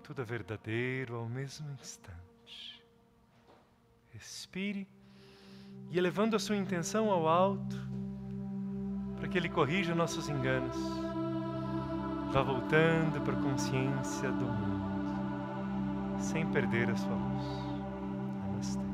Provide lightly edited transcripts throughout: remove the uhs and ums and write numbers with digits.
Tudo é verdadeiro ao mesmo instante. Respire e elevando a sua intenção ao alto, para que Ele corrija nossos enganos, vá voltando para a consciência do mundo, sem perder a sua luz. Namastê.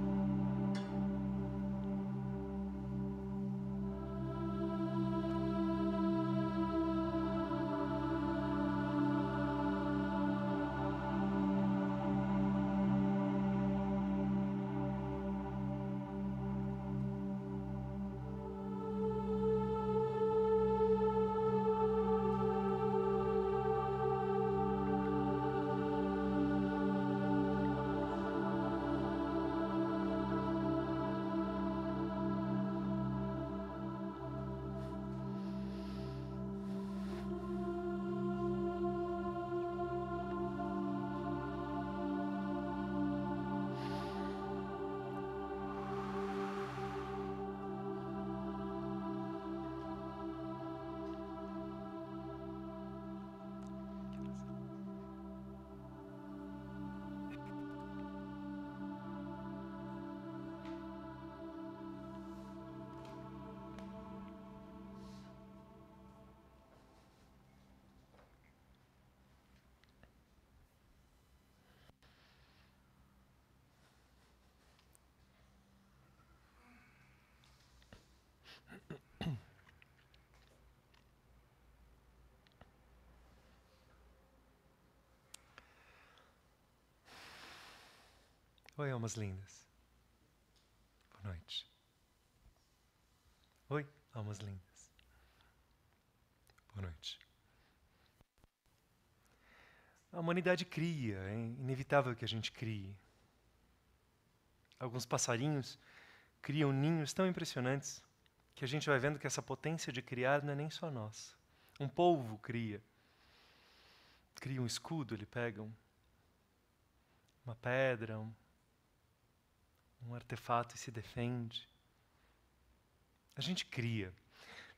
Oi, almas lindas. Boa noite. Oi, almas lindas. Boa noite. A humanidade cria, é inevitável que a gente crie. Alguns passarinhos criam ninhos tão impressionantes que a gente vai vendo que essa potência de criar não é nem só nossa. Um polvo cria um escudo, ele pega uma pedra, um artefato e se defende. A gente cria,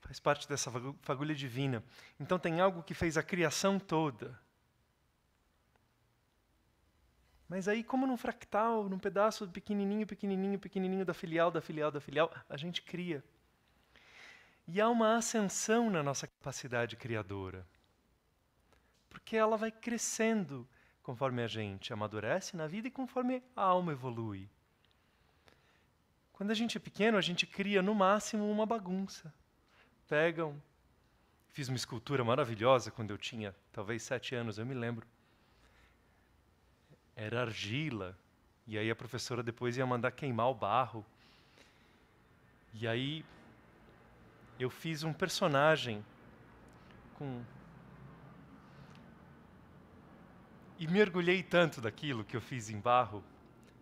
faz parte dessa fagulha divina. Então tem algo que fez a criação toda. Mas aí, como num fractal, num pedaço pequenininho, pequenininho, pequenininho da filial, a gente cria. E há uma ascensão na nossa capacidade criadora. Porque ela vai crescendo conforme a gente amadurece na vida e conforme a alma evolui. Quando a gente é pequeno, a gente cria no máximo uma bagunça. Fiz uma escultura maravilhosa quando eu tinha talvez 7 anos, eu me lembro. Era argila, e aí a professora depois ia mandar queimar o barro. E aí eu fiz um personagem e me orgulhei tanto daquilo que eu fiz em barro,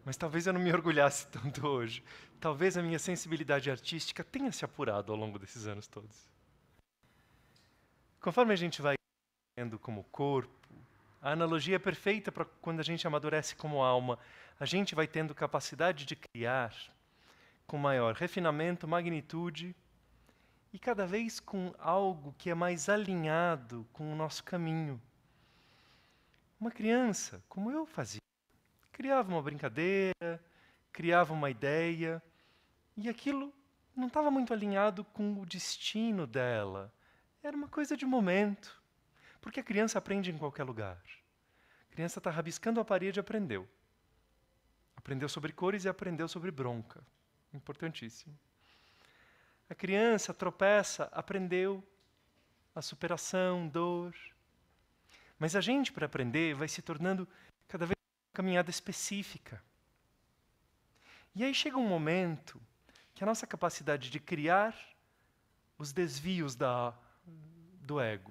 mas talvez eu não me orgulhasse tanto hoje. Talvez a minha sensibilidade artística tenha se apurado ao longo desses anos todos. Conforme a gente vai vendo como corpo, a analogia é perfeita para quando a gente amadurece como alma. A gente vai tendo capacidade de criar com maior refinamento, magnitude e cada vez com algo que é mais alinhado com o nosso caminho. Uma criança, como eu fazia, criava uma brincadeira, criava uma ideia e aquilo não estava muito alinhado com o destino dela. Era uma coisa de momento. Porque a criança aprende em qualquer lugar. A criança está rabiscando a parede e aprendeu. Aprendeu sobre cores e aprendeu sobre bronca. Importantíssimo. A criança tropeça, aprendeu a superação, dor. Mas a gente, para aprender, vai se tornando cada vez uma caminhada específica. E aí chega um momento que a nossa capacidade de criar os desvios do ego,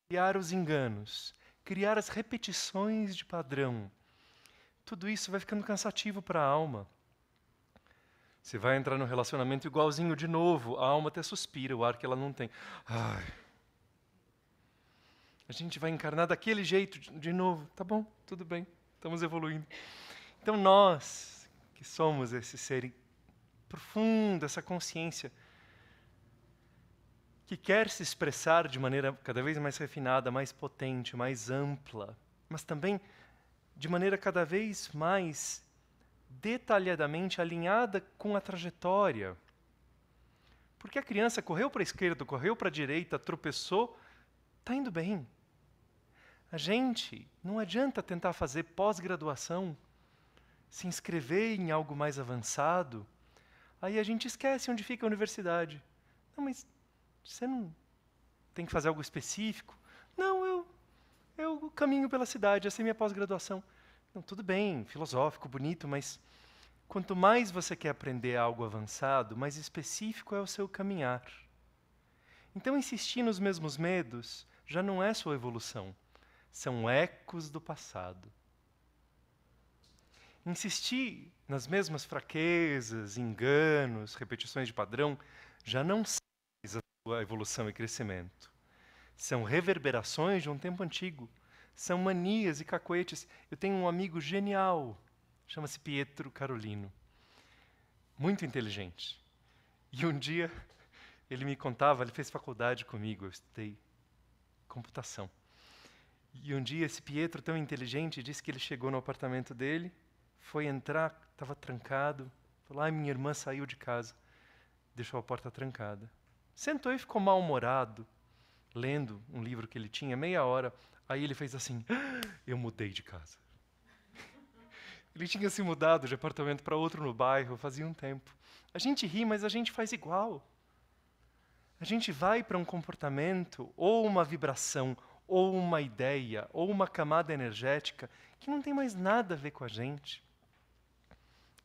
criar os enganos, criar as repetições de padrão. Tudo isso vai ficando cansativo para a alma. Você vai entrar num relacionamento igualzinho de novo, a alma até suspira, o ar que ela não tem. Ai. A gente vai encarnar daquele jeito de novo. Tá bom, tudo bem, estamos evoluindo. Então nós, que somos esse ser profundo, essa consciência, que quer se expressar de maneira cada vez mais refinada, mais potente, mais ampla, mas também de maneira cada vez mais detalhadamente alinhada com a trajetória. Porque a criança correu para a esquerda, correu para a direita, tropeçou, está indo bem. A gente, não adianta tentar fazer pós-graduação, se inscrever em algo mais avançado, aí a gente esquece onde fica a universidade. Não, mas você não tem que fazer algo específico? Não, eu caminho pela cidade, essa é minha pós-graduação. Não, tudo bem, filosófico, bonito, mas quanto mais você quer aprender algo avançado, mais específico é o seu caminhar. Então, insistir nos mesmos medos já não é sua evolução. São ecos do passado. Insistir nas mesmas fraquezas, enganos, repetições de padrão, já não são mais a sua evolução e crescimento. São reverberações de um tempo antigo. São manias e cacoetes. Eu tenho um amigo genial, chama-se Pietro Carolino. Muito inteligente. E um dia, ele me contava, ele fez faculdade comigo, eu estudei computação. E um dia, esse Pietro, tão inteligente, disse que ele chegou no apartamento dele, foi entrar, estava trancado, falou, minha irmã saiu de casa, deixou a porta trancada. Sentou e ficou mal-humorado, lendo um livro que ele tinha, meia hora. Aí ele fez assim, eu mudei de casa. Ele tinha se mudado de apartamento para outro no bairro, fazia um tempo. A gente ri, mas a gente faz igual. A gente vai para um comportamento, ou uma vibração, ou uma ideia, ou uma camada energética, que não tem mais nada a ver com a gente.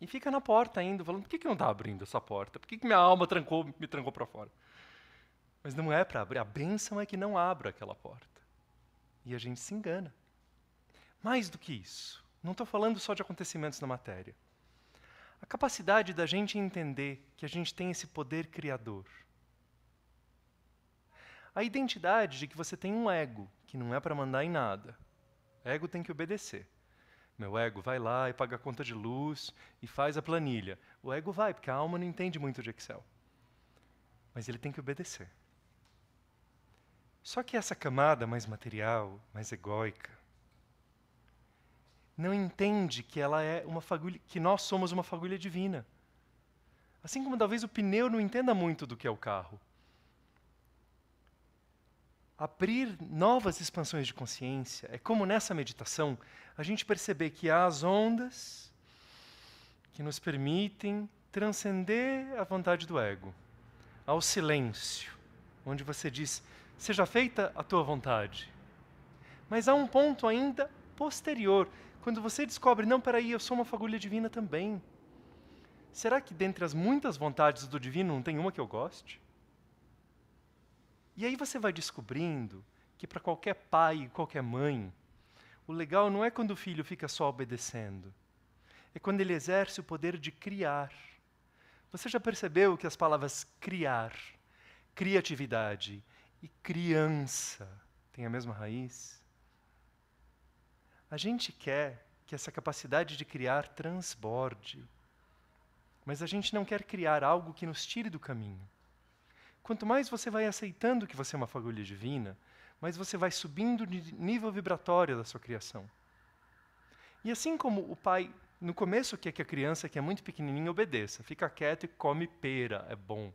E fica na porta ainda, falando, por que não está abrindo essa porta? Por que minha alma me trancou para fora? Mas não é para abrir, a bênção é que não abra aquela porta. E a gente se engana. Mais do que isso, não estou falando só de acontecimentos na matéria. A capacidade da gente entender que a gente tem esse poder criador. A identidade de que você tem um ego, que não é para mandar em nada. Ego tem que obedecer. Meu ego vai lá e paga a conta de luz e faz a planilha. O ego vai, porque a alma não entende muito de Excel. Mas ele tem que obedecer. Só que essa camada mais material, mais egóica, não entende que ela é uma fagulha, que nós somos uma fagulha divina. Assim como talvez o pneu não entenda muito do que é o carro. Abrir novas expansões de consciência é como nessa meditação a gente perceber que há as ondas que nos permitem transcender a vontade do ego. Há o silêncio, onde você diz, seja feita a tua vontade. Mas há um ponto ainda posterior, quando você descobre, não, peraí, eu sou uma fagulha divina também. Será que dentre as muitas vontades do divino não tem uma que eu goste? E aí você vai descobrindo que para qualquer pai e qualquer mãe, o legal não é quando o filho fica só obedecendo. É quando ele exerce o poder de criar. Você já percebeu que as palavras criar, criatividade e criança têm a mesma raiz? A gente quer que essa capacidade de criar transborde. Mas a gente não quer criar algo que nos tire do caminho. Quanto mais você vai aceitando que você é uma fagulha divina, mais você vai subindo de nível vibratório da sua criação. E assim como o pai, no começo, quer que a criança, que é muito pequenininha, obedeça. Fica quieto e come pera, é bom.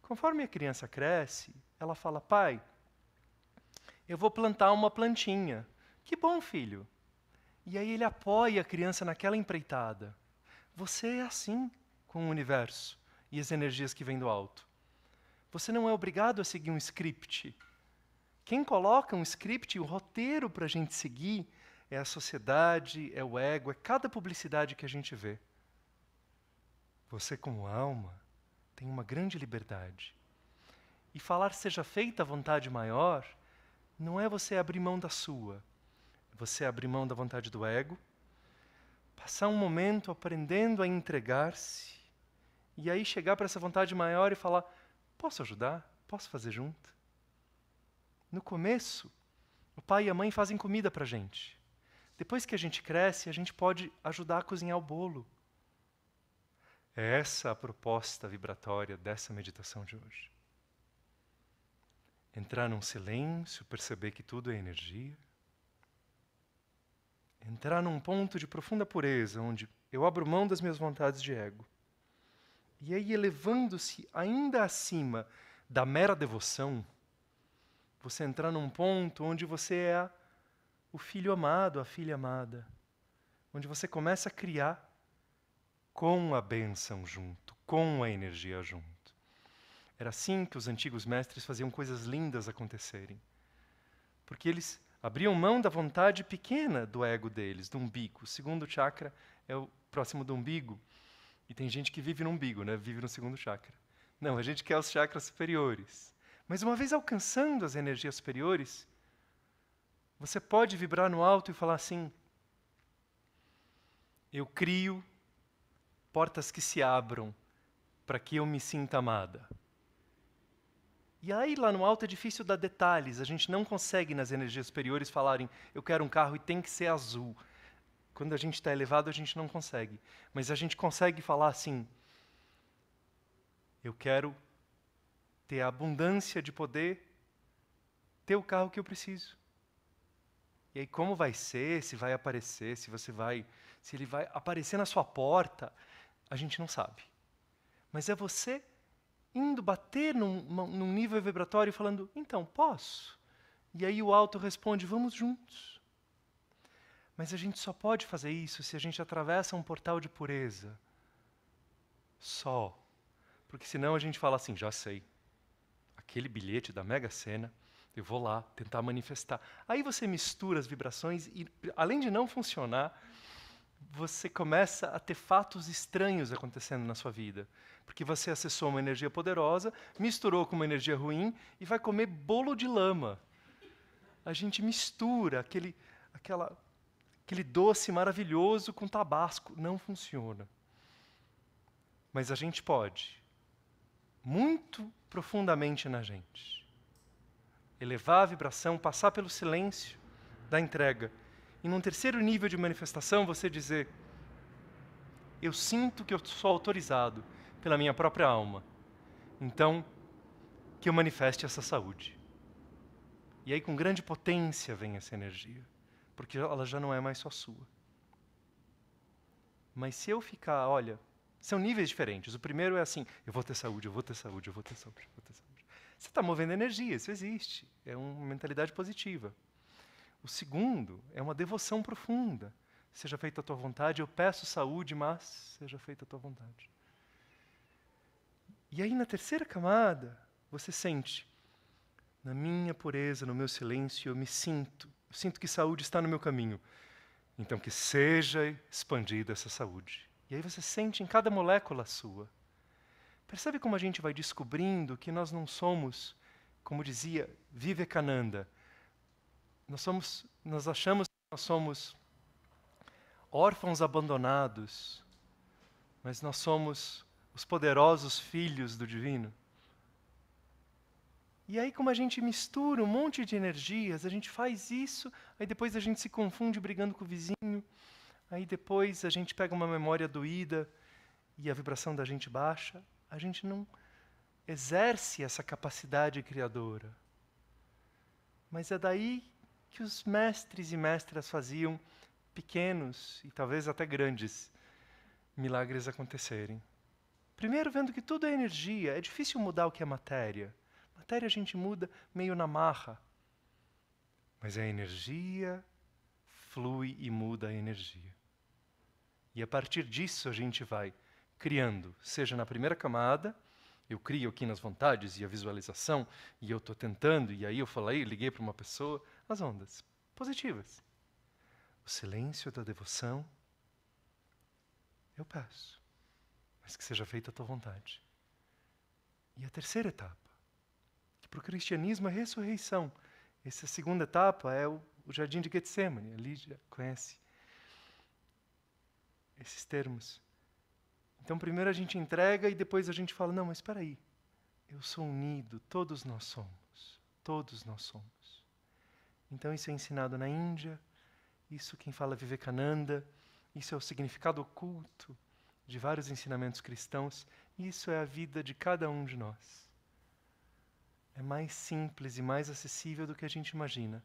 Conforme a criança cresce, ela fala, pai, eu vou plantar uma plantinha. Que bom, filho. E aí ele apoia a criança naquela empreitada. Você é assim com o universo e as energias que vêm do alto. Você não é obrigado a seguir um script. Quem coloca um script, o roteiro para a gente seguir, é a sociedade, é o ego, é cada publicidade que a gente vê. Você, como alma, tem uma grande liberdade. E falar seja feita a vontade maior, não é você abrir mão da sua, é você abrir mão da vontade do ego, passar um momento aprendendo a entregar-se, e aí chegar para essa vontade maior e falar, posso ajudar? Posso fazer junto? No começo, o pai e a mãe fazem comida para a gente. Depois que a gente cresce, a gente pode ajudar a cozinhar o bolo. É essa a proposta vibratória dessa meditação de hoje. Entrar num silêncio, perceber que tudo é energia. Entrar num ponto de profunda pureza, onde eu abro mão das minhas vontades de ego. E aí, elevando-se ainda acima da mera devoção, você entrar num ponto onde você é o filho amado, a filha amada, onde você começa a criar com a bênção junto, com a energia junto. Era assim que os antigos mestres faziam coisas lindas acontecerem. Porque eles abriam mão da vontade pequena do ego deles, do umbigo. O segundo chakra é o próximo do umbigo. E tem gente que vive no umbigo, né? Vive no segundo chakra. Não, a gente quer os chakras superiores. Mas uma vez alcançando as energias superiores, você pode vibrar no alto e falar assim: eu crio portas que se abram para que eu me sinta amada. E aí, lá no alto, é difícil dar detalhes. A gente não consegue, nas energias superiores, falarem, eu quero um carro e tem que ser azul. Quando a gente está elevado, a gente não consegue. Mas a gente consegue falar assim, eu quero ter a abundância de poder ter o carro que eu preciso. E aí, como vai ser, se vai aparecer, se ele vai aparecer na sua porta, a gente não sabe. Mas é você indo bater num nível vibratório e falando, então, posso? E aí o alto responde, vamos juntos. Mas a gente só pode fazer isso se a gente atravessa um portal de pureza. Só. Porque senão a gente fala assim, já sei. Aquele bilhete da Mega Sena, eu vou lá tentar manifestar. Aí você mistura as vibrações e, além de não funcionar, você começa a ter fatos estranhos acontecendo na sua vida. Porque você acessou uma energia poderosa, misturou com uma energia ruim e vai comer bolo de lama. A gente mistura aquele doce maravilhoso com tabasco. Não funciona. Mas a gente pode, muito profundamente na gente, elevar a vibração, passar pelo silêncio da entrega. E num terceiro nível de manifestação, você dizer, eu sinto que eu sou autorizado pela minha própria alma. Então, que eu manifeste essa saúde. E aí, com grande potência, vem essa energia. Porque ela já não é mais só sua. Mas se eu ficar, olha, são níveis diferentes. O primeiro é assim, eu vou ter saúde, eu vou ter saúde, eu vou ter saúde, eu vou ter saúde. Você está movendo energia, isso existe. É uma mentalidade positiva. O segundo é uma devoção profunda. Seja feita a tua vontade, eu peço saúde, mas seja feita a tua vontade. E aí, na terceira camada, você sente, na minha pureza, no meu silêncio, eu sinto que saúde está no meu caminho. Então, que seja expandida essa saúde. E aí você sente em cada molécula sua. Percebe como a gente vai descobrindo que nós não somos, como dizia Vivekananda, nós achamos que nós somos órfãos abandonados, mas nós somos os poderosos filhos do divino. E aí, como a gente mistura um monte de energias, a gente faz isso, aí depois a gente se confunde brigando com o vizinho, aí depois a gente pega uma memória doída e a vibração da gente baixa, a gente não exerce essa capacidade criadora. Mas é daí que os mestres e mestras faziam pequenos e talvez até grandes milagres acontecerem. Primeiro, vendo que tudo é energia, é difícil mudar o que é matéria. Matéria a gente muda meio na marra. Mas a energia flui e muda a energia. E a partir disso a gente vai criando, seja na primeira camada, eu crio aqui nas vontades e a visualização, e eu estou tentando, e aí eu falei, liguei para uma pessoa, as ondas positivas. O silêncio da devoção, eu peço, mas que seja feita a tua vontade. E a terceira etapa, que para o cristianismo é ressurreição. Essa segunda etapa é o Jardim de Getsemane, a Lídia conhece esses termos. Então primeiro a gente entrega e depois a gente fala, não, mas espera aí, eu sou unido, todos nós somos, todos nós somos. Então isso é ensinado na Índia, isso quem fala é Vivekananda, isso é o significado oculto de vários ensinamentos cristãos, isso é a vida de cada um de nós. É mais simples e mais acessível do que a gente imagina.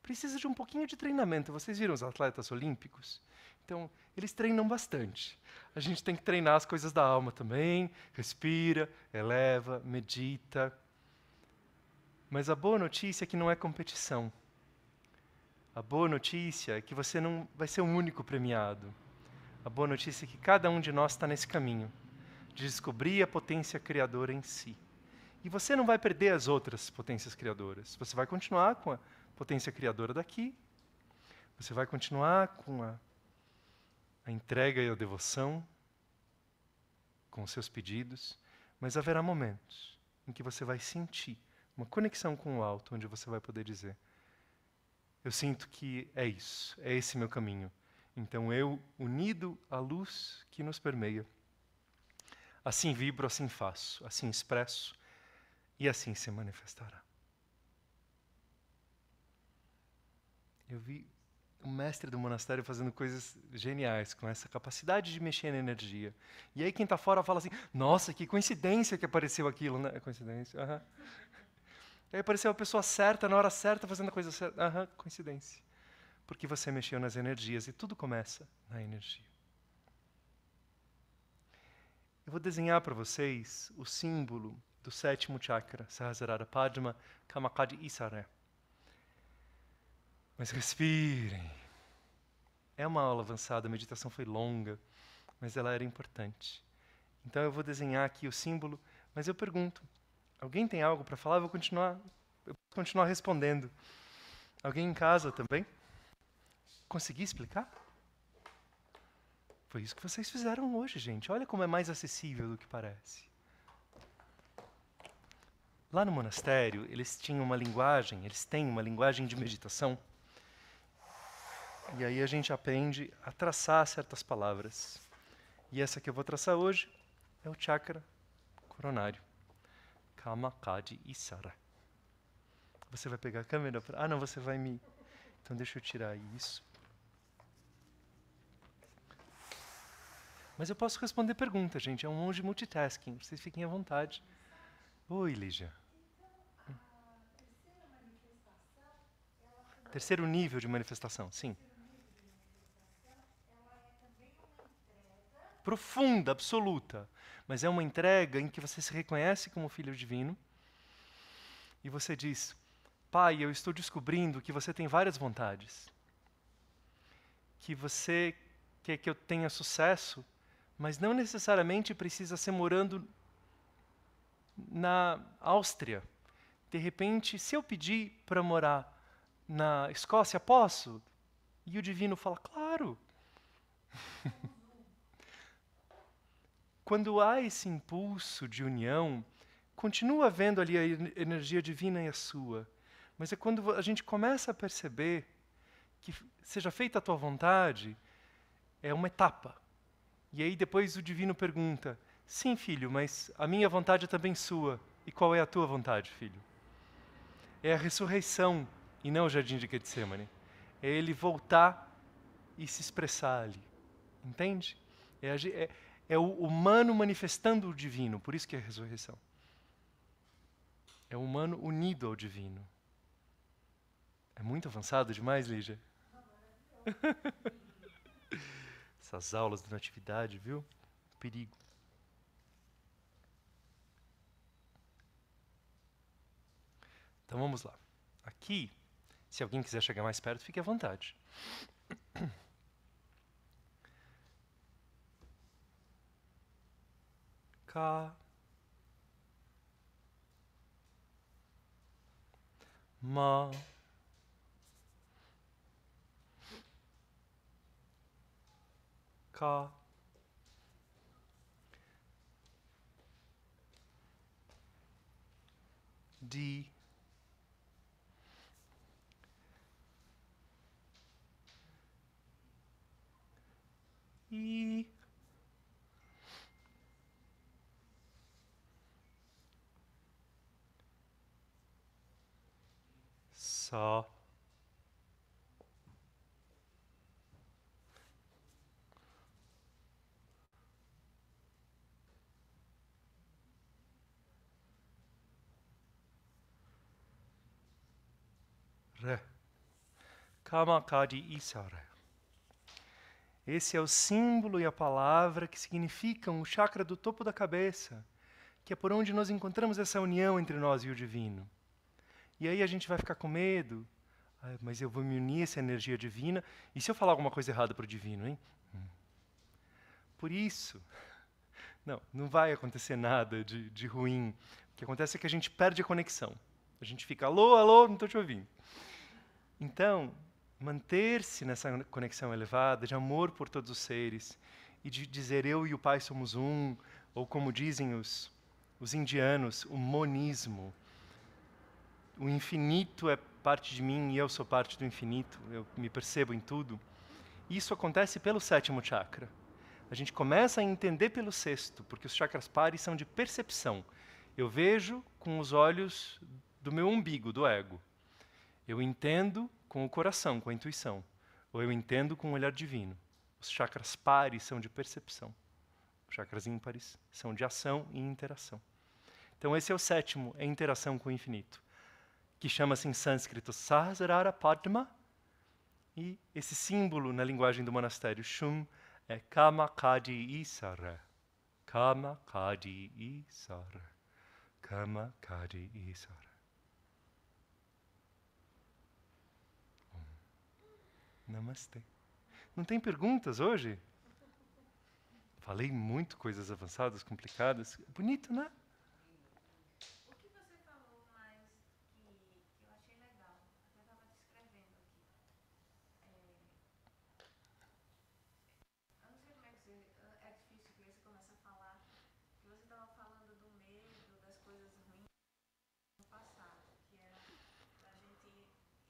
precisa de um pouquinho de treinamento. Vocês viram os atletas olímpicos? Então, eles treinam bastante. A gente tem que treinar as coisas da alma também. Respira, eleva, medita. Mas a boa notícia é que não é competição. A boa notícia é que você não vai ser o único premiado. A boa notícia é que cada um de nós está nesse caminho de descobrir a potência criadora em si. E você não vai perder as outras potências criadoras. Você vai continuar com a potência criadora daqui. Você vai continuar com a entrega e a devoção, com os seus pedidos. Mas haverá momentos em que você vai sentir uma conexão com o alto, onde você vai poder dizer: eu sinto que é isso, é esse meu caminho. Então eu, unido à luz que nos permeia, assim vibro, assim faço, assim expresso, e assim se manifestará. Eu vi o mestre do monastério fazendo coisas geniais, com essa capacidade de mexer na energia. E aí quem está fora fala assim: nossa, que coincidência que apareceu aquilo, né? É coincidência, aham. Aí apareceu a pessoa certa, na hora certa, fazendo a coisa certa. Aham, coincidência. Porque você mexeu nas energias, e tudo começa na energia. Eu vou desenhar para vocês o símbolo do 7º chakra, Sahasrara Padma Kamakadi Isare. Mas respirem. É uma aula avançada, a meditação foi longa, mas ela era importante. Então eu vou desenhar aqui o símbolo, mas eu pergunto: alguém tem algo para falar? Eu vou continuar respondendo. Alguém em casa também? Consegui explicar? Foi isso que vocês fizeram hoje, gente. Olha como é mais acessível do que parece. Lá no monastério, eles têm uma linguagem de meditação. E aí a gente aprende a traçar certas palavras. E essa que eu vou traçar hoje é o chakra coronário. Kamakadi Isara. Você vai pegar a câmera para... Ah, não, você vai me... Então deixa eu tirar isso. Mas eu posso responder perguntas, gente. É um monge multitasking. Vocês fiquem à vontade. Oi, Lígia. Terceiro nível de manifestação, sim. Profunda, absoluta. Mas é uma entrega em que você se reconhece como filho divino. E você diz: Pai, eu estou descobrindo que você tem várias vontades. Que você quer que eu tenha sucesso, mas não necessariamente precisa ser morando na Áustria. De repente, se eu pedir para morar na Escócia, posso? E o divino fala: claro. Quando há esse impulso de união, continua havendo ali a energia divina e a sua. Mas é quando a gente começa a perceber que seja feita a tua vontade, é uma etapa. E aí depois o divino pergunta: sim, filho, mas a minha vontade é também sua. E qual é a tua vontade, filho? É a ressurreição e não o jardim de Getsemane. É ele voltar e se expressar ali. Entende? É o humano manifestando o divino, por isso que é a ressurreição. É o humano unido ao divino. É muito avançado demais, Lígia? Essas aulas de natividade, viu? Perigo. Então vamos lá. Aqui, se alguém quiser chegar mais perto, fique à vontade. Ka. Ma. Ka. Di. I. Sa. Re. Kama Kadi Isara. Esse é o símbolo e a palavra que significam o chakra do topo da cabeça, que é por onde nós encontramos essa união entre nós e o divino. E aí a gente vai ficar com medo, mas eu vou me unir a essa energia divina, e se eu falar alguma coisa errada para o divino, hein? Por isso, não vai acontecer nada de ruim. O que acontece é que a gente perde a conexão. A gente fica, alô, alô, não estou te ouvindo. Então, manter-se nessa conexão elevada, de amor por todos os seres, e de dizer eu e o Pai somos um, ou como dizem os indianos, o monismo. O infinito é parte de mim e eu sou parte do infinito, eu me percebo em tudo. Isso acontece pelo 7º chakra. A gente começa a entender pelo 6º, porque os chakras pares são de percepção. Eu vejo com os olhos do meu umbigo, do ego. Eu entendo com o coração, com a intuição. Ou eu entendo com o olhar divino. Os chakras pares são de percepção. Os chakras ímpares são de ação e interação. Então esse é o 7º, é a interação com o infinito, que chama-se em sânscrito Sahasrara Padma, e esse símbolo na linguagem do monastério Shum é Kama Kadi Isara. Kama Kadi Isara. Kama Kadi Isara. Namastê. Não tem perguntas hoje? Falei muito coisas avançadas, complicadas. Bonito, né? O que você falou mais que eu achei legal, até estava descrevendo aqui. Eu não sei como é que você. É difícil que você começa a falar. Que você estava falando do medo, das coisas ruins no passado, que era pra gente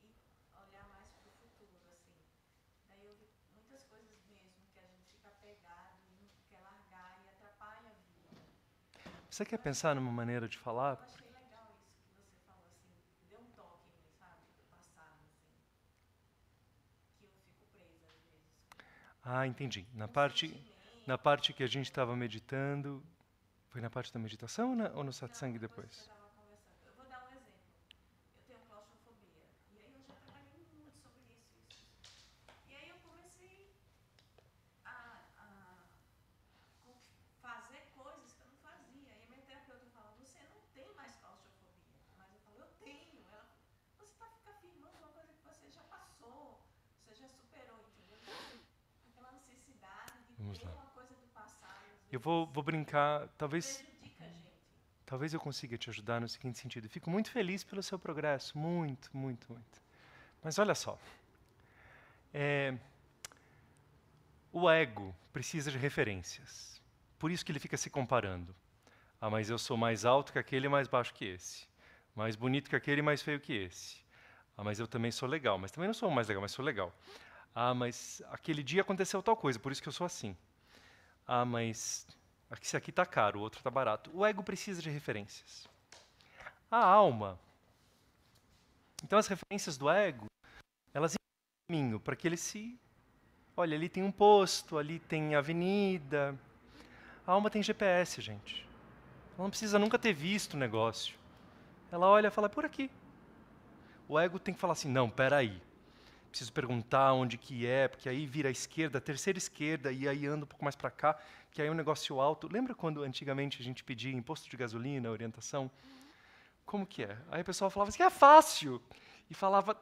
ir olhar mais pro futuro, assim. Daí eu vi muitas coisas mesmo que a gente fica apegado e não quer largar e atrapalha a vida. Você quer pensar numa maneira de falar? Eu achei legal isso que você falou, assim, deu um toque em mim, sabe, do passado, assim, que eu fico presa às vezes Ah, entendi. Na com na sentimento. parte que a gente estava meditando, foi na parte da meditação ou no Não, satsang depois que você depois? estava conversando. Eu vou dar um exemplo. Eu tenho claustrofobia. E aí eu já trabalhei muito sobre isso. E aí eu comecei a fazer coisas que eu não fazia. E a minha terapeuta fala, você não tem mais claustrofobia. Mas eu falo, eu tenho. Ela falou, você está afirmando uma coisa que você já passou, você já superou, entendeu? Aquela necessidade de Vamos ter lá. uma coisa do passado, às Eu vezes, vou brincar, prejudica a gente. talvez eu consiga te ajudar no seguinte sentido. Fico muito feliz pelo seu progresso, muito, muito, muito. Mas olha só, o ego precisa de referências. Por isso que ele fica se comparando. Ah, mas eu sou mais alto que aquele e mais baixo que esse. Mais bonito que aquele e mais feio que esse. Ah, mas eu também sou legal. Mas também não sou o mais legal, mas sou legal. Ah, mas aquele dia aconteceu tal coisa, por isso que eu sou assim. Ah, mas esse aqui está caro, o outro está barato. O ego precisa de referências. A alma. Então as referências do ego, elas indicam o caminho para que ele se... Olha, ali tem um posto, ali tem avenida. A alma tem GPS, gente. Ela não precisa nunca ter visto o negócio. Ela olha e fala, é por aqui. O ego tem que falar assim, não, peraí. Preciso perguntar onde que é, porque aí vira a esquerda, a terceira esquerda, e aí anda um pouco mais para cá, que aí é um negócio alto. Lembra quando antigamente a gente pedia imposto de gasolina, orientação? Como que é? Aí o pessoal falava assim, é fácil. E falava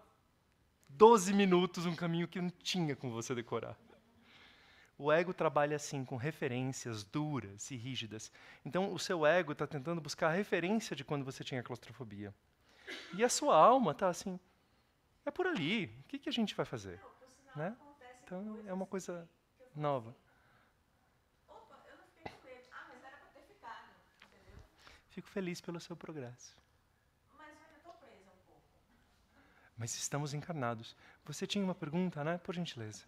12 minutos um caminho que não tinha como você decorar. O ego trabalha assim, com referências duras e rígidas. Então, o seu ego está tentando buscar a referência de quando você tinha claustrofobia. E a sua alma está assim, é por ali, o que a gente vai fazer? Não, por sinal, Né? acontecem Então, é coisas uma coisa que eu falo nova. assim, opa, eu não fiquei com medo. Ah, mas era pra ter ficado, entendeu? Fico feliz pelo seu progresso. Mas eu ainda tô presa um pouco. Mas estamos encarnados. Você tinha uma pergunta, né? Por gentileza.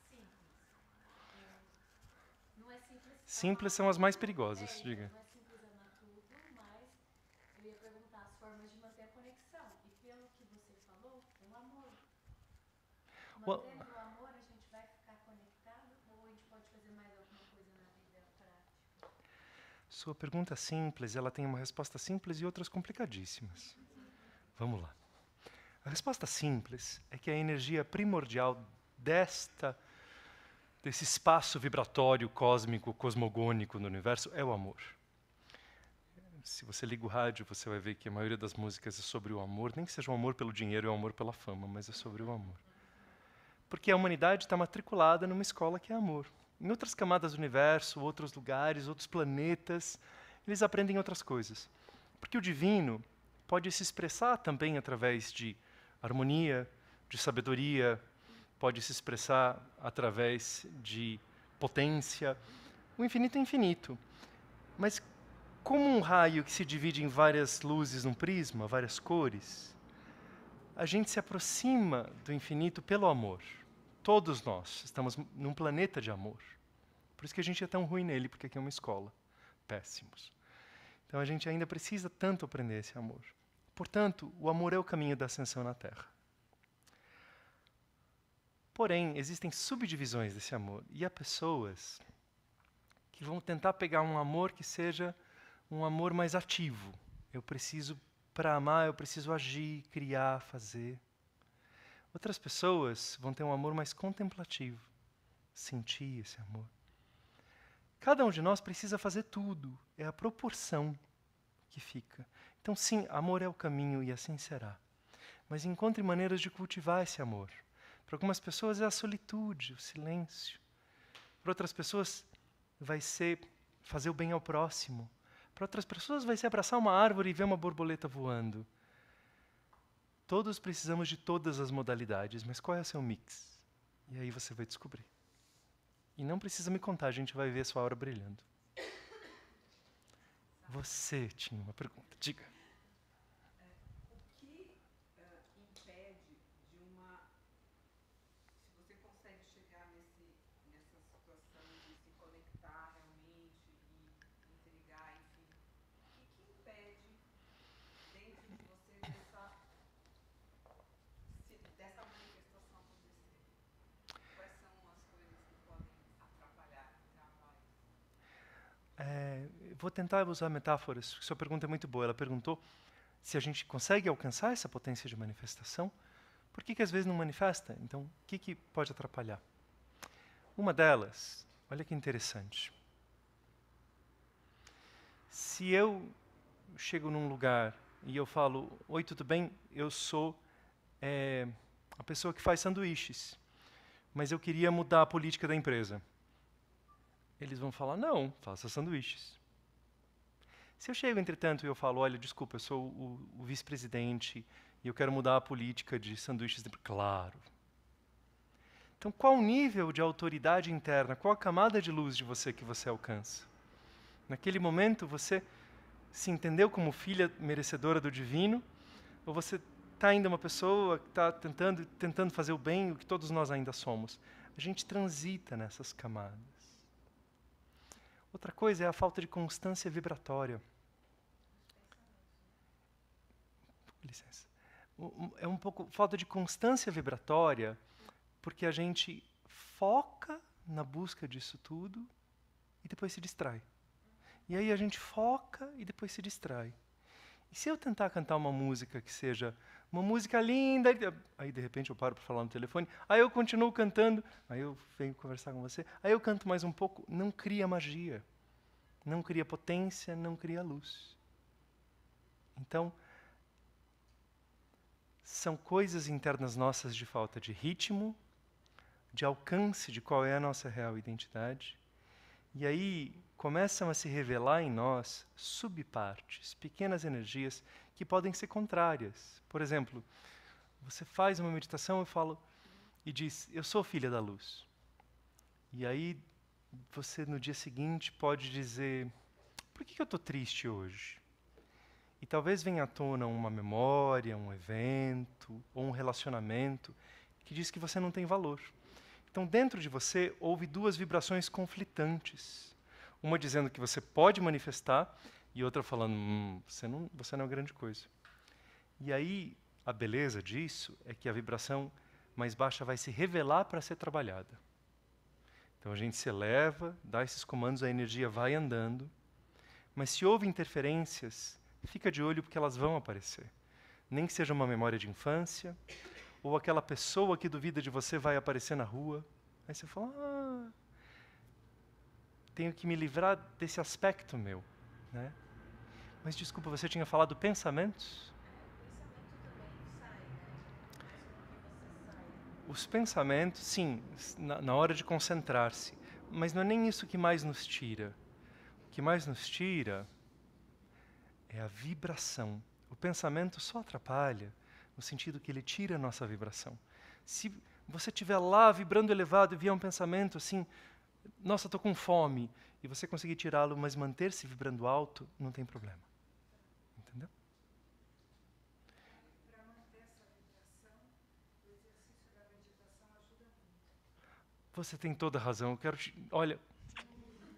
Simples. Não é simples Simples amar são as mais tudo. perigosas, diga. Não é simples amar tudo, mas eu ia perguntar as formas de manter a conexão. E pelo que você falou, o amor. Mantendo o amor, a gente vai ficar conectado ou a gente pode fazer mais alguma coisa na vida prática? Sua pergunta simples, ela tem uma resposta simples e outras complicadíssimas. Vamos lá. A resposta simples é que a energia primordial desse espaço vibratório cósmico, cosmogônico no universo é o amor. Se você liga o rádio, você vai ver que a maioria das músicas é sobre o amor, nem que seja o amor pelo dinheiro e o amor pela fama, mas é sobre o amor. Porque a humanidade está matriculada numa escola que é amor. Em outras camadas do universo, outros lugares, outros planetas, eles aprendem outras coisas. Porque o divino pode se expressar também através de harmonia, de sabedoria, pode se expressar através de potência. O infinito é infinito. Mas como um raio que se divide em várias luzes num prisma, várias cores, a gente se aproxima do infinito pelo amor. Todos nós estamos num planeta de amor. Por isso que a gente é tão ruim nele, porque aqui é uma escola. Péssimos. Então a gente ainda precisa tanto aprender esse amor. Portanto, o amor é o caminho da ascensão na Terra. Porém, existem subdivisões desse amor. E há pessoas que vão tentar pegar um amor que seja um amor mais ativo. Eu preciso, para amar, eu preciso agir, criar, fazer. Outras pessoas vão ter um amor mais contemplativo, sentir esse amor. Cada um de nós precisa fazer tudo. É a proporção que fica. Então, sim, amor é o caminho e assim será. Mas encontre maneiras de cultivar esse amor. Para algumas pessoas é a solitude, o silêncio. Para outras pessoas vai ser fazer o bem ao próximo. Para outras pessoas vai ser abraçar uma árvore e ver uma borboleta voando. Todos precisamos de todas as modalidades, mas qual é o seu mix? E aí você vai descobrir. E não precisa me contar, a gente vai ver a sua aura brilhando. Você tinha uma pergunta, diga. O que impede de uma... Se você consegue chegar nessa situação de se conectar realmente e intrigar, enfim, o que impede dentro de você dessa manifestação acontecer? Quais são as coisas que podem atrapalhar, travar isso? Vou tentar usar metáforas. Sua pergunta é muito boa. Ela perguntou se a gente consegue alcançar essa potência de manifestação. Por que às vezes não manifesta? Então, o que pode atrapalhar? Uma delas, olha que interessante. Se eu chego num lugar e eu falo, oi, tudo bem? Eu sou a pessoa que faz sanduíches, mas eu queria mudar a política da empresa. Eles vão falar, não, faça sanduíches. Se eu chego, entretanto, e eu falo, olha, desculpa, eu sou o vice-presidente e eu quero mudar a política de sanduíches, claro. Então, qual o nível de autoridade interna, qual a camada de luz de você que você alcança? Naquele momento, você se entendeu como filha merecedora do divino, ou você está ainda uma pessoa que está tentando fazer o bem, o que todos nós ainda somos? A gente transita nessas camadas. Outra coisa é a falta de constância vibratória. Com licença. É um pouco falta de constância vibratória, porque a gente foca na busca disso tudo e depois se distrai. E aí a gente foca e depois se distrai. E se eu tentar cantar uma música que seja uma música linda, aí de repente eu paro para falar no telefone, aí eu continuo cantando, aí eu venho conversar com você, aí eu canto mais um pouco, não cria magia, não cria potência, não cria luz. Então, são coisas internas nossas de falta de ritmo, de alcance de qual é a nossa real identidade, e aí começam a se revelar em nós subpartes, pequenas energias que podem ser contrárias. Por exemplo, você faz uma meditação e diz, eu sou filha da luz. E aí você no dia seguinte pode dizer, por que eu estou triste hoje? E talvez venha à tona uma memória, um evento ou um relacionamento que diz que você não tem valor. Então, dentro de você, houve duas vibrações conflitantes. Uma dizendo que você pode manifestar e outra falando, você não é grande coisa. E aí, a beleza disso é que a vibração mais baixa vai se revelar para ser trabalhada. Então, a gente se eleva, dá esses comandos, a energia vai andando. Mas se houve interferências, fica de olho porque elas vão aparecer. Nem que seja uma memória de infância, ou aquela pessoa que duvida de você vai aparecer na rua. Aí você fala, tenho que me livrar desse aspecto meu, né? Mas desculpa, você tinha falado pensamentos? Os pensamentos, sim, na hora de concentrar-se. Mas não é nem isso que mais nos tira. O que mais nos tira é a vibração. O pensamento só atrapalha no sentido que ele tira a nossa vibração. Se você estiver lá vibrando elevado e vier um pensamento assim, nossa, estou com fome, e você conseguir tirá-lo, mas manter-se vibrando alto, não tem problema. Entendeu? Para manter essa vibração, o exercício da meditação ajuda muito. Você tem toda a razão. Eu quero olha,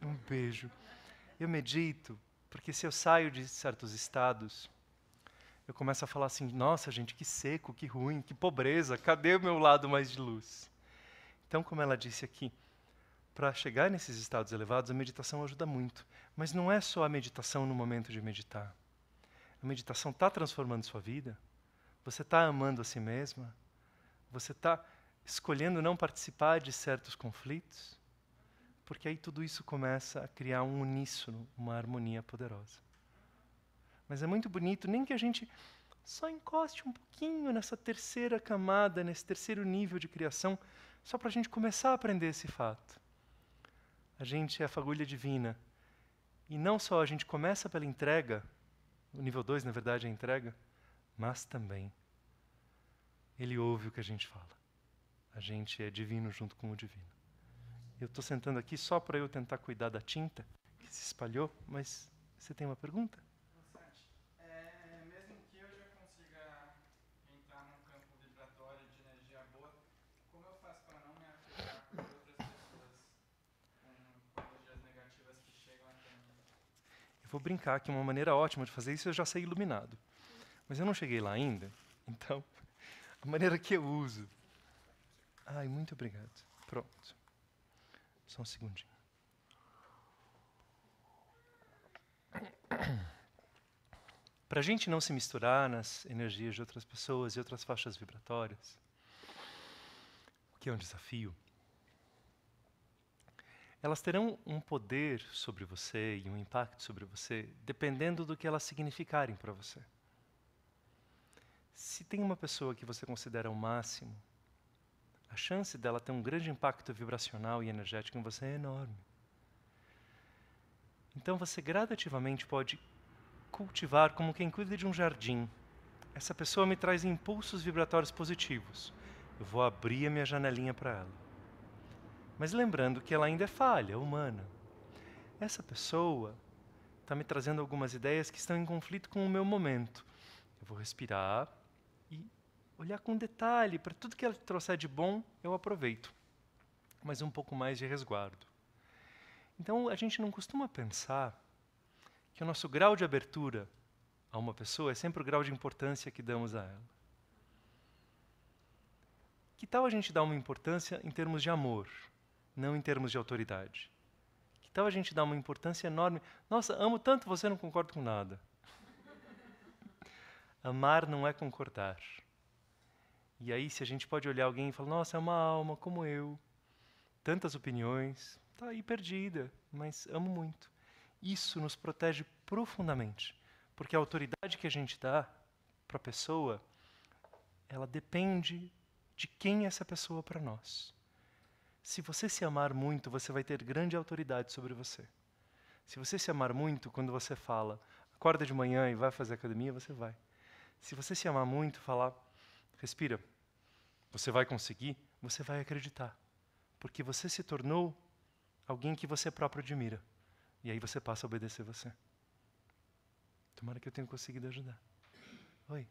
um beijo. Eu medito, porque se eu saio de certos estados, eu começo a falar assim, nossa, gente, que seco, que ruim, que pobreza, cadê o meu lado mais de luz? Então, como ela disse aqui, para chegar nesses estados elevados, a meditação ajuda muito. Mas não é só a meditação no momento de meditar. A meditação está transformando sua vida? Você está amando a si mesma? Você está escolhendo não participar de certos conflitos? Porque aí tudo isso começa a criar um uníssono, uma harmonia poderosa. Mas é muito bonito, nem que a gente só encoste um pouquinho nessa terceira camada, nesse terceiro nível de criação, só para a gente começar a aprender esse fato. A gente é a fagulha divina. E não só a gente começa pela entrega, o nível 2, na verdade, é a entrega, mas também ele ouve o que a gente fala. A gente é divino junto com o divino. Eu estou sentando aqui só para eu tentar cuidar da tinta que se espalhou, mas você tem uma pergunta? Mesmo que eu já consiga entrar num campo vibratório de energia boa, como eu faço para não me afetar por outras pessoas com energias negativas que chegam até mim? Eu vou brincar que uma maneira ótima de fazer isso é já ser iluminado. Mas eu não cheguei lá ainda, então a maneira que eu uso. Ai, muito obrigado. Pronto. Só um segundinho. Para a gente não se misturar nas energias de outras pessoas e outras faixas vibratórias, o que é um desafio, elas terão um poder sobre você e um impacto sobre você, dependendo do que elas significarem para você. Se tem uma pessoa que você considera o máximo, a chance dela ter um grande impacto vibracional e energético em você é enorme. Então você gradativamente pode cultivar como quem cuida de um jardim. Essa pessoa me traz impulsos vibratórios positivos. Eu vou abrir a minha janelinha para ela. Mas lembrando que ela ainda é falha, humana. Essa pessoa está me trazendo algumas ideias que estão em conflito com o meu momento. Eu vou respirar e olhar com detalhe para tudo que ela trouxer de bom, eu aproveito. Mas um pouco mais de resguardo. Então, a gente não costuma pensar que o nosso grau de abertura a uma pessoa é sempre o grau de importância que damos a ela. Que tal a gente dar uma importância em termos de amor, não em termos de autoridade? Que tal a gente dar uma importância enorme? Nossa, amo tanto, você não concorda com nada. Amar não é concordar. E aí, se a gente pode olhar alguém e falar, nossa, é uma alma como eu, tantas opiniões, está aí perdida, mas amo muito. Isso nos protege profundamente, porque a autoridade que a gente dá para a pessoa, ela depende de quem é essa pessoa para nós. Se você se amar muito, você vai ter grande autoridade sobre você. Se você se amar muito, quando você fala, acorda de manhã e vai fazer academia, você vai. Se você se amar muito, falar, respira, você vai conseguir, você vai acreditar. Porque você se tornou alguém que você próprio admira. E aí você passa a obedecer você. Tomara que eu tenha conseguido ajudar. Oi.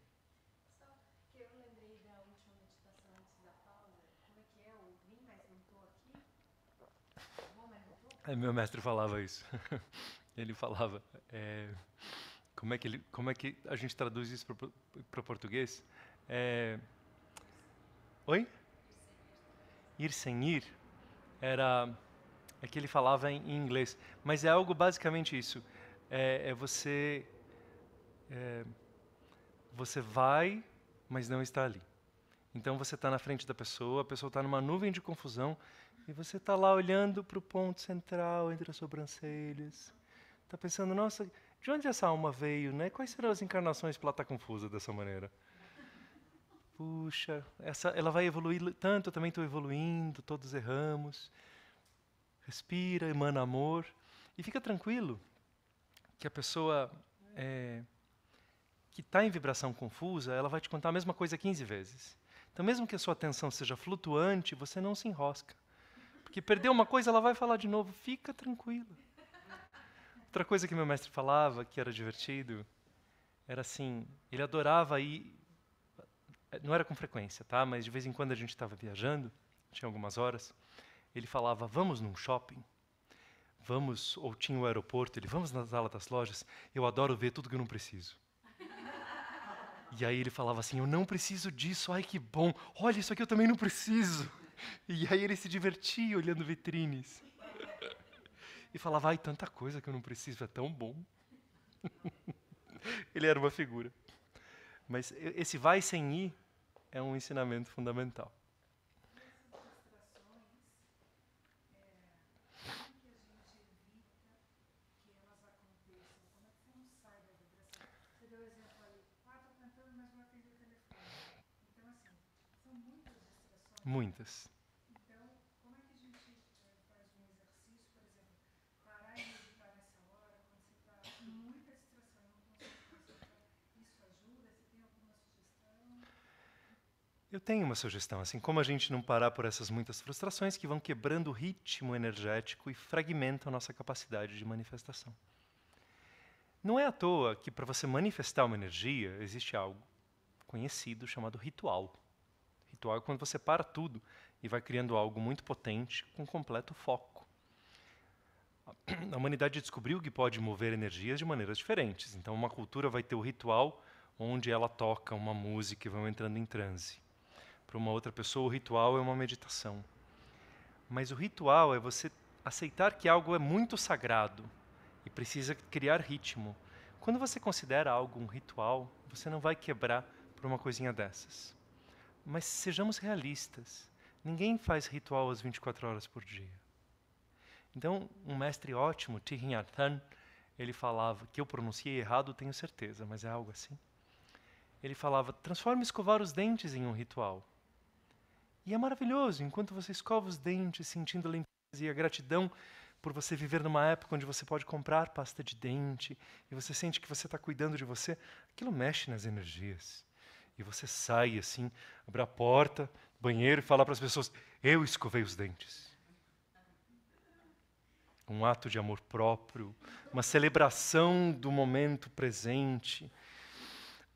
Só que eu lembrei da última meditação antes da pausa. Como é que é? Eu vim, mas não estou aqui? Vou, mas não estou? Meu mestre falava isso. Ele falava, como é que a gente traduz isso para o português? Oi? Ir sem ir é que ele falava em inglês, mas é algo basicamente isso. Você vai, mas não está ali. Então você está na frente da pessoa, a pessoa está numa nuvem de confusão, e você está lá olhando para o ponto central entre as sobrancelhas. Está pensando, nossa, de onde essa alma veio, né? Quais serão as encarnações para ela estar confusa dessa maneira? Puxa, ela vai evoluir tanto, eu também estou evoluindo, todos erramos. Respira, emana amor. E fica tranquilo que a pessoa que está em vibração confusa, ela vai te contar a mesma coisa 15 vezes. Então, mesmo que a sua atenção seja flutuante, você não se enrosca. Porque perdeu uma coisa, ela vai falar de novo. Fica tranquilo. Outra coisa que meu mestre falava, que era divertido, era assim, ele adorava ir, não era com frequência, tá? Mas de vez em quando a gente estava viajando, tinha algumas horas, ele falava, vamos num shopping? Vamos, ou tinha o aeroporto, ele, vamos na sala das lojas, eu adoro ver tudo que eu não preciso. E aí ele falava assim, eu não preciso disso, ai que bom, olha, isso aqui eu também não preciso. E aí ele se divertia olhando vitrines. E falava, ai, tanta coisa que eu não preciso, é tão bom. Ele era uma figura. Mas esse vai sem ir é um ensinamento fundamental. Muitas. Então, como é que a gente faz um exercício, por exemplo, parar e meditar nessa hora, quando você está com muita distração, não consegue concentrar, isso ajuda? Você tem alguma sugestão? Eu tenho uma sugestão, assim, como a gente não parar por essas muitas frustrações que vão quebrando o ritmo energético e fragmentam a nossa capacidade de manifestação. Não é à toa que para você manifestar uma energia, existe algo conhecido chamado ritual. Ritual é quando você para tudo e vai criando algo muito potente com completo foco. A humanidade descobriu que pode mover energias de maneiras diferentes. Então, uma cultura vai ter o ritual onde ela toca uma música e vão entrando em transe. Para uma outra pessoa, o ritual é uma meditação. Mas o ritual é você aceitar que algo é muito sagrado e precisa criar ritmo. Quando você considera algo um ritual, você não vai quebrar por uma coisinha dessas. Mas sejamos realistas. Ninguém faz ritual às 24 horas por dia. Então, um mestre ótimo, Thich Nhat Hanh, ele falava, que eu pronunciei errado, tenho certeza, mas é algo assim. Ele falava, transforme escovar os dentes em um ritual. E é maravilhoso, enquanto você escova os dentes, sentindo a limpeza e a gratidão por você viver numa época onde você pode comprar pasta de dente e você sente que você está cuidando de você, aquilo mexe nas energias. E você sai assim, abre a porta do banheiro e fala para as pessoas, eu escovei os dentes. Um ato de amor próprio, uma celebração do momento presente,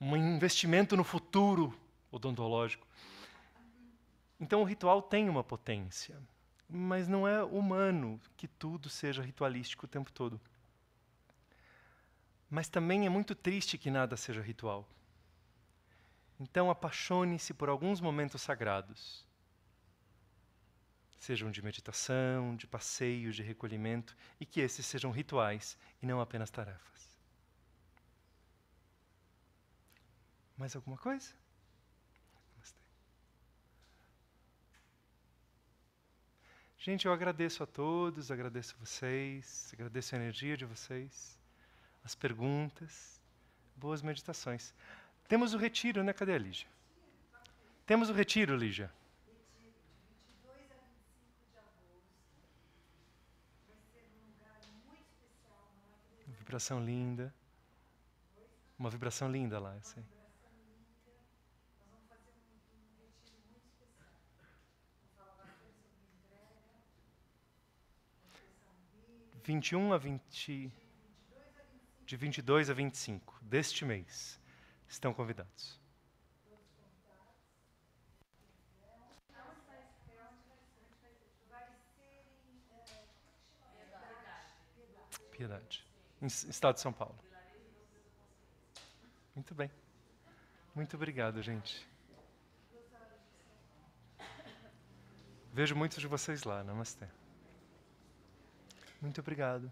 um investimento no futuro odontológico. Então o ritual tem uma potência, mas não é humano que tudo seja ritualístico o tempo todo. Mas também é muito triste que nada seja ritual. Então apaixone-se por alguns momentos sagrados. Sejam de meditação, de passeio, de recolhimento, e que esses sejam rituais e não apenas tarefas. Mais alguma coisa? Gente, eu agradeço a todos, agradeço a vocês, agradeço a energia de vocês, as perguntas, boas meditações. Temos o retiro, né? Cadê a Lígia? Temos o retiro, Lígia. Retiro de 22 a 25 de agosto. Vai ser num lugar muito especial, uma natureza. Uma vibração linda. Uma vibração linda lá, eu sei. Uma vibração linda. Nós vamos fazer um retiro muito especial. Vou falar bastante sobre entrega, proteção bíblica. 21 a 20... De 22 a 25 deste mês. Estão convidados. Piedade. Em Estado de São Paulo. Muito bem. Muito obrigado, gente. Vejo muitos de vocês lá. Namastê. Muito obrigado.